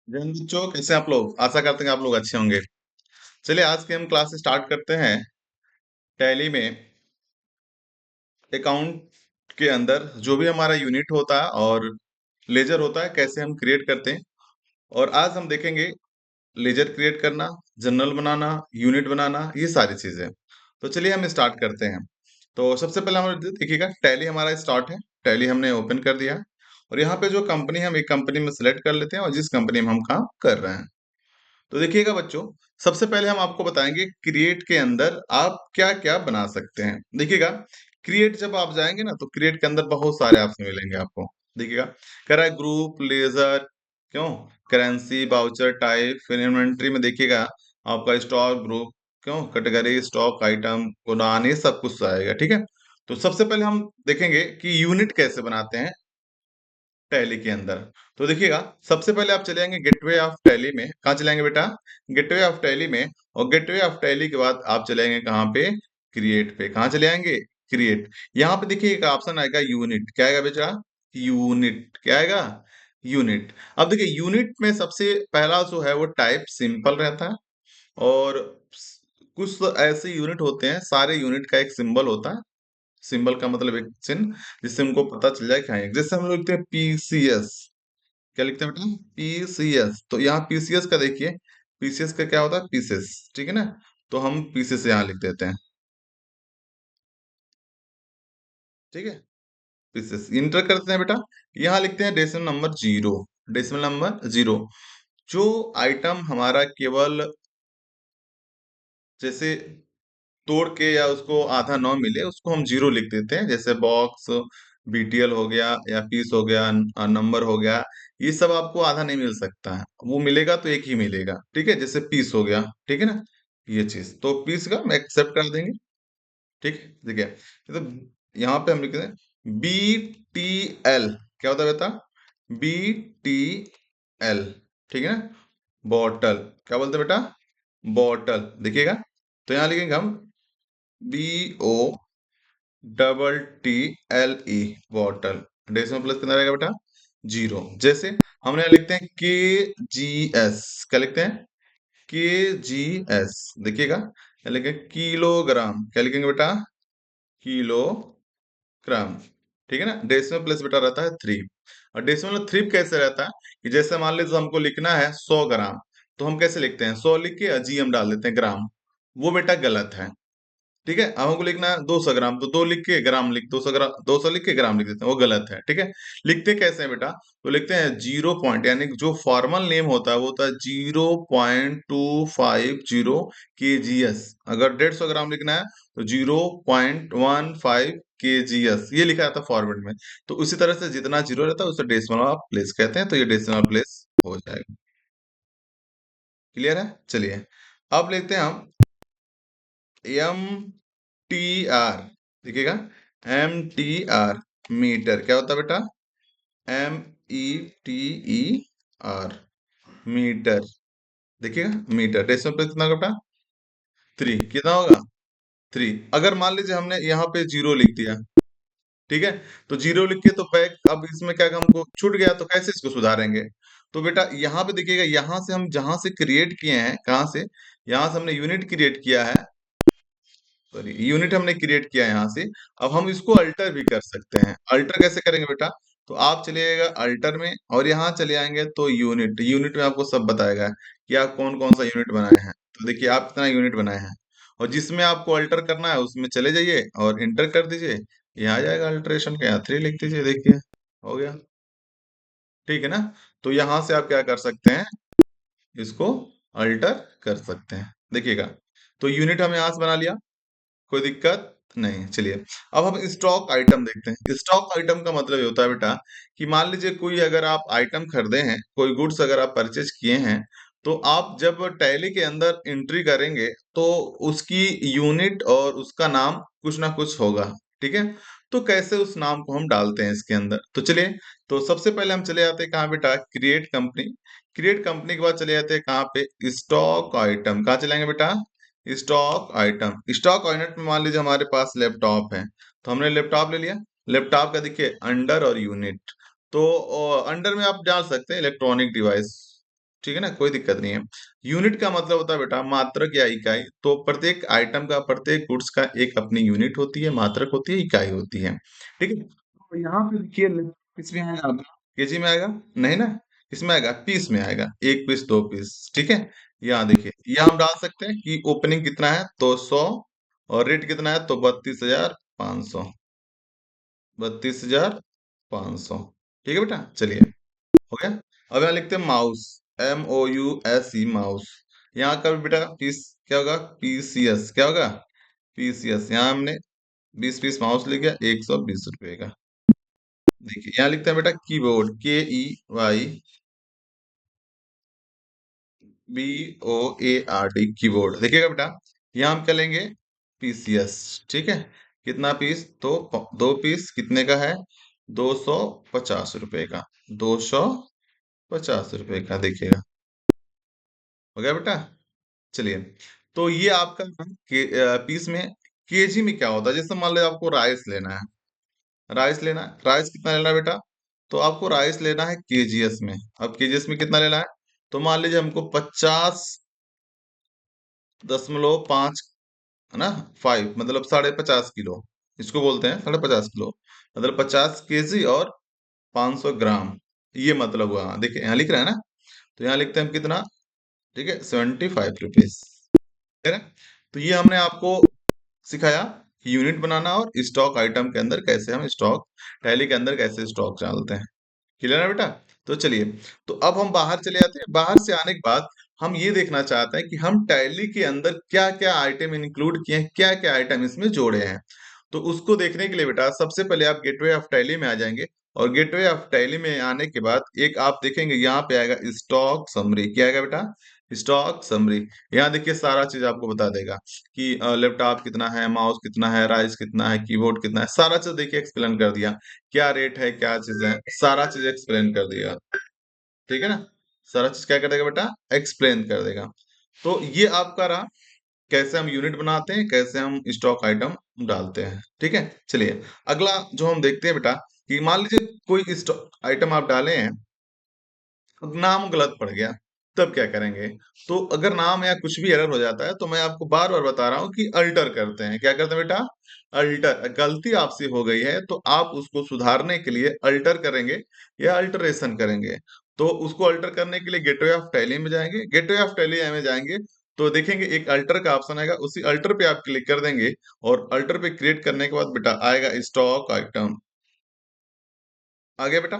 जय हिंद बच्चों, कैसे हैं आप लोग? आशा करते हैं आप लोग अच्छे होंगे। चलिए आज की हम क्लास स्टार्ट करते हैं। टैली में अकाउंट के अंदर जो भी हमारा यूनिट होता है और लेजर होता है, कैसे हम क्रिएट करते हैं। और आज हम देखेंगे लेजर क्रिएट करना, जर्नल बनाना, यूनिट बनाना, ये सारी चीजें। तो चलिए हम स्टार्ट करते हैं। तो सबसे पहले हम देखिएगा, टैली हमारा स्टार्ट है। टैली हमने ओपन कर दिया है और यहाँ पे जो कंपनी, हम एक कंपनी में सिलेक्ट कर लेते हैं और जिस कंपनी में हम काम कर रहे हैं। तो देखिएगा बच्चों, सबसे पहले हम आपको बताएंगे क्रिएट के अंदर आप क्या क्या बना सकते हैं। देखिएगा, क्रिएट जब आप जाएंगे ना, तो क्रिएट के अंदर बहुत सारे ऑप्शन मिलेंगे आपको। देखिएगा, कह रहा है ग्रुप, लेजर, क्यों, करेंसी, बाउचर, टाइप, फिर इन्वेंट्री में देखिएगा आपका स्टॉक ग्रुप, क्यों, कैटेगरी, स्टॉक आइटम, गोदान, ये सब कुछ आएगा। ठीक है। तो सबसे पहले हम देखेंगे कि यूनिट कैसे बनाते हैं टैली के अंदर। तो देखिएगा, सबसे पहले आप चले जाएंगे गेटवे ऑफ टैली में। कहाँ चले जाएंगे बेटा? गेटवे ऑफ टैली में। और गेटवे ऑफ टैली के बाद आप चले जाएंगे कहाँ पे? क्रिएट पे। कहाँ चले जाएंगे? क्रिएट। यहाँ पे देखिए एक ऑप्शन आएगा यूनिट। क्या आएगा बेटा? यूनिट। क्या आएगा? यूनिट। अब देखिए, यूनिट में सबसे पहला जो है वो टाइप सिंपल रहता है। और कुछ तो ऐसे यूनिट होते हैं, सारे यूनिट का एक सिंबल होता है। सिंबल का मतलब एक चिन्ह, जिससे हमको पता चल जाए कि हाँ, जैसे हम लोग लिखते हैं पीसीएस। क्या लिखते हैं बेटा? पीसीएस। तो यहाँ पीसीएस का देखिए, पीसीएस का क्या होता है? पीसेस। ठीक है ना? तो हम पीसेस यहाँ लिख देते हैं। ठीक है, पीसेस इंटर करते हैं बेटा। यहाँ लिखते हैं डेसिमल नंबर 0। Decimal number 0। जो आइटम हमारा केवल जैसे तोड़ के या उसको आधा ना मिले, उसको हम 0 लिख देते हैं। जैसे बॉक्स, बीटीएल हो गया या पीस हो गया, नंबर हो गया, ये सब आपको आधा नहीं मिल सकता है। वो मिलेगा तो एक ही मिलेगा। ठीक है, जैसे पीस हो गया। ठीक है ना? ये चीज तो पीस का हम एक्सेप्ट कर देंगे। ठीक है, देखिए, तो यहाँ पे हम लिखते हैं BTL। क्या होता है बेटा? BTL। ठीक है ना? बॉटल। क्या बोलते हैं बेटा? बॉटल। देखिएगा, तो यहाँ लिखेंगे हम BOTTLE, बॉटल। डेसिमल प्लेस कितना रहेगा बेटा? 0। जैसे हमने यहाँ लिखते हैं KGS। क्या लिखते हैं? KGS। देखिएगा, यहाँ लिखेंगे किलोग्राम। क्या लिखेंगे बेटा? किलोग्राम। ठीक है ना? डेसिमल प्लेस बेटा रहता है 3। और डेसिमल 3 कैसे रहता है कि जैसे मान लीजिए हमको लिखना है 100 ग्राम, तो हम कैसे लिखते हैं? 100 लिख के जी हम डाल देते हैं ग्राम। वो बेटा गलत है। ठीक है, अब हमको लिखना है 200 ग्राम, तो 2 लिख के ग्राम लिख, 200 ग्राम, 200 लिख के ग्राम लिख देते हैं, वो गलत है। ठीक है। लिखते कैसे हैं बेटा? तो लिखते हैं 0 पॉइंट, यानी कि जो फॉर्मल नेम होता है वो होता है 0.250 KGS। अगर 150 ग्राम लिखना है तो 0.15 KGS, ये लिखा रहता है फॉर्मेट में। तो उसी तरह से जितना जीरो रहता है उसे डेसिमल आप प्लेस कहते हैं, तो ये डेसिमल प्लेस हो जाएगा। क्लियर है? चलिए, अब लेते हैं हम MTR। देखिएगा, MTR, मीटर। क्या होता है बेटा? METER, metre. देखिएगा, मीटर। डेसिमल प्लेस कितना होगा बेटा? 3। कितना होगा? 3। अगर मान लीजिए हमने यहाँ पे 0 लिख दिया, ठीक है, तो 0 लिख के तो बैक, अब इसमें क्या, हमको छूट गया, तो कैसे इसको सुधारेंगे? तो बेटा यहाँ पे देखिएगा, यहाँ से हम जहां से क्रिएट किए हैं, कहाँ से? यहाँ से हमने यूनिट क्रिएट किया है, सॉरी, यूनिट हमने क्रिएट किया है यहाँ से। अब हम इसको अल्टर भी कर सकते हैं। अल्टर कैसे करेंगे बेटा? तो आप चलिएगा अल्टर में और यहाँ चले आएंगे तो यूनिट, यूनिट में आपको सब बताएगा कि आप कौन कौन सा यूनिट बनाए हैं। तो देखिए, आप कितना यूनिट बनाए हैं, और जिसमें आपको अल्टर करना है उसमें चले जाइए और इंटर कर दीजिए। यहाँ आ जाएगा अल्टरेशन का, यहाँ 3 लिख दीजिए। देखिए, हो गया। ठीक है ना? तो यहाँ से आप क्या कर सकते हैं? इसको अल्टर कर सकते हैं। देखिएगा, तो यूनिट हमने यहाँ से बना लिया, कोई दिक्कत नहीं। चलिए, अब हम स्टॉक आइटम देखते हैं। स्टॉक आइटम का मतलब ये होता है बेटा कि मान लीजिए कोई अगर आप आइटम खरीदे हैं, कोई गुड्स अगर आप परचेज किए हैं, तो आप जब टैली के अंदर एंट्री करेंगे तो उसकी यूनिट और उसका नाम कुछ ना कुछ होगा। ठीक है। तो कैसे उस नाम को हम डालते हैं इसके अंदर? तो चलिए, तो सबसे पहले हम चले जाते हैं कहाँ बेटा? Create company. क्रिएट कंपनी के बाद चले जाते हैं कहाँ पे? Stock item. कहाँ चलेंगे बेटा? Stock item. स्टॉक आइटम में मान लीजिए हमारे पास लैपटॉप है, तो हमने लैपटॉप ले लिया। लैपटॉप का देखिए अंडर और यूनिट। तो अंडर में आप डाल सकते हैं इलेक्ट्रॉनिक डिवाइस। ठीक है ना, कोई दिक्कत नहीं है। यूनिट का मतलब होता है बेटा मात्रक या इकाई। तो प्रत्येक आइटम का, प्रत्येक गुड्स का एक अपनी यूनिट होती है, मात्रक होती है, इकाई होती है। ठीक है, तो यहाँ पे देखिए किसमें आएगा आपका, केजी में आएगा नहीं ना, किसमें आएगा, पीस में आएगा, एक पीस, दो पीस। ठीक है, यहाँ देखिए, यहाँ हम डाल सकते हैं कि ओपनिंग कितना है तो 100, और रेट कितना है तो 32,500, 32,500। ठीक है बेटा, चलिए, हो गया। अब यहाँ लिखते हैं माउस, MOUSE, माउस। यहाँ का भी बेटा पीस क्या होगा, PCS क्या होगा, PCS। यहाँ हमने 20 पीस माउस लिख गया, 120 रुपए का। देखिए यहाँ लिखते हैं बेटा कीबोर्ड, KEYBOARD, कीबोर्ड। देखिएगा बेटा, यहाँ हम क्या लेंगे, PCS। ठीक है, कितना पीस तो 2 पीस कितने का है, 250 रुपए का, 250 रुपए का। देखिएगा, हो गया बेटा। चलिए, तो ये आपका पीस में। केजी में क्या होता है, जैसे मान लो आपको राइस लेना है, राइस लेना है, राइस कितना लेना है बेटा, तो आपको राइस लेना है केजीएस में। अब केजीएस में कितना लेना है, तो मान लीजिए हमको 50.5, है ना, 5 मतलब 50.5 किलो, इसको बोलते हैं 50.5 किलो, मतलब 50 केजी और 500 ग्राम। ये मतलब हुआ, देखिए यहाँ लिख रहा है ना, तो यहाँ लिखते हैं हम कितना, ठीक है, 75 रुपीज। है ना, तो ये हमने आपको सिखाया कि यूनिट बनाना और स्टॉक आइटम के अंदर कैसे हम स्टॉक, टैली के अंदर कैसे स्टॉक डालते हैं। क्लियर है बेटा। तो चलिए, तो अब हम बाहर चले जाते हैं। बाहर से आने के बाद हम ये देखना चाहते हैं कि हम टैली के अंदर क्या क्या आइटम इंक्लूड किए हैं, क्या क्या आइटम इसमें जोड़े हैं। तो उसको देखने के लिए बेटा सबसे पहले आप गेटवे ऑफ टैली में आ जाएंगे, और गेटवे ऑफ टैली में आने के बाद एक आप देखेंगे यहाँ पे आएगा स्टॉक समरी। क्या आएगा बेटा, स्टॉक समरी। यहाँ देखिए सारा चीज आपको बता देगा कि लैपटॉप कितना है, माउस कितना है, राइस कितना है, कीबोर्ड कितना है, सारा चीज देखिए एक्सप्लेन कर दिया। क्या रेट है, क्या चीज है, सारा चीज एक्सप्लेन कर दिया। ठीक है ना, सारा चीज क्या कर देगा बेटा, एक्सप्लेन कर देगा। तो ये आपका रहा कैसे हम यूनिट बनाते हैं, कैसे हम स्टॉक आइटम डालते हैं। ठीक है, चलिए अगला जो हम देखते हैं बेटा, कि मान लीजिए कोई स्टॉक आइटम आप डाले हैं, अब नाम गलत पड़ गया, तब क्या करेंगे। तो अगर नाम या कुछ भी एरर हो जाता है तो मैं आपको बार बार बता रहा हूँ कि अल्टर करते हैं। क्या करते हैं बेटा, अल्टर। गलती आपसे हो गई है तो आप उसको सुधारने के लिए अल्टर करेंगे या अल्टरेशन करेंगे। तो उसको अल्टर करने के लिए गेटवे ऑफ टैली में जाएंगे, गेटवे ऑफ टैली में जाएंगे तो देखेंगे एक अल्टर का ऑप्शन आएगा, उसी अल्टर पे आप क्लिक कर देंगे, और अल्टर पे क्रिएट करने के बाद बेटा आएगा स्टॉक आइटम। आ गया बेटा।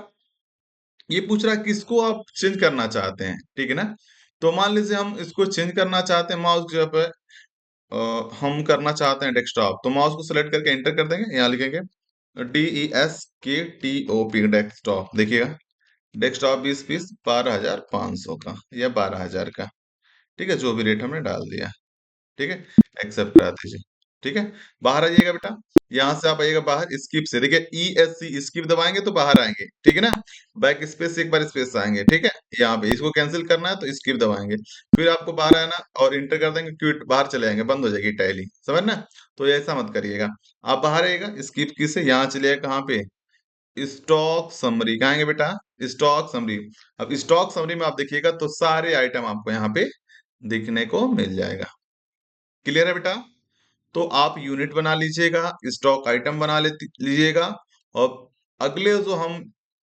ये पूछ रहा है किसको आप चेंज करना चाहते हैं, ठीक है ना। तो मान लीजिए हम इसको चेंज करना चाहते हैं, माउस जो पे हम करना चाहते हैं डेस्कटॉप, तो माउस को सेलेक्ट करके एंटर कर देंगे, यहाँ लिखेंगे DESKTOP, डेस्कटॉप। देखिएगा, डेस्कटॉप 20 पीस 12,500 का या 12,000 का। ठीक है, जो भी रेट हमने डाल दिया। ठीक है, एक्सेप्ट करा दीजिए। ठीक है, बाहर आइएगा बेटा, यहाँ से आप आइएगा बाहर स्किप से। देखिए ESC स्किप दबाएंगे तो बाहर आएंगे, ठीक है ना। बैक स्पेस से एक बार स्पेस आएंगे, ठीक है। यहाँ पे इसको कैंसिल करना है तो स्किप दबाएंगे, फिर आपको बाहर आना और इंटर कर देंगे, क्विट, बाहर चले जाएंगे, बंद हो जाएगी टैली, समझ ना। तो ऐसा मत करिएगा, आप बाहर आइएगा स्किप की से, यहाँ चलिएगा कहाँ पे, स्टॉक समरी। कहाँ आएंगे बेटा, स्टॉक समरी। अब स्टॉक समरी में आप देखिएगा तो सारे आइटम आपको यहाँ पे दिखने को मिल जाएगा। क्लियर है बेटा। तो आप यूनिट बना लीजिएगा, स्टॉक आइटम बना लीजिएगा, और अगले जो हम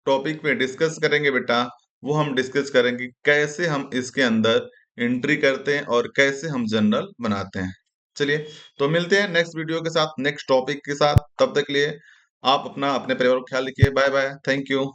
टॉपिक पे डिस्कस करेंगे बेटा, वो हम डिस्कस करेंगे कैसे हम इसके अंदर एंट्री करते हैं और कैसे हम जनरल बनाते हैं। चलिए, तो मिलते हैं नेक्स्ट वीडियो के साथ, नेक्स्ट टॉपिक के साथ। तब तक के लिए आप अपना, अपने परिवार को ख्याल रखिए। Bye bye, thank you.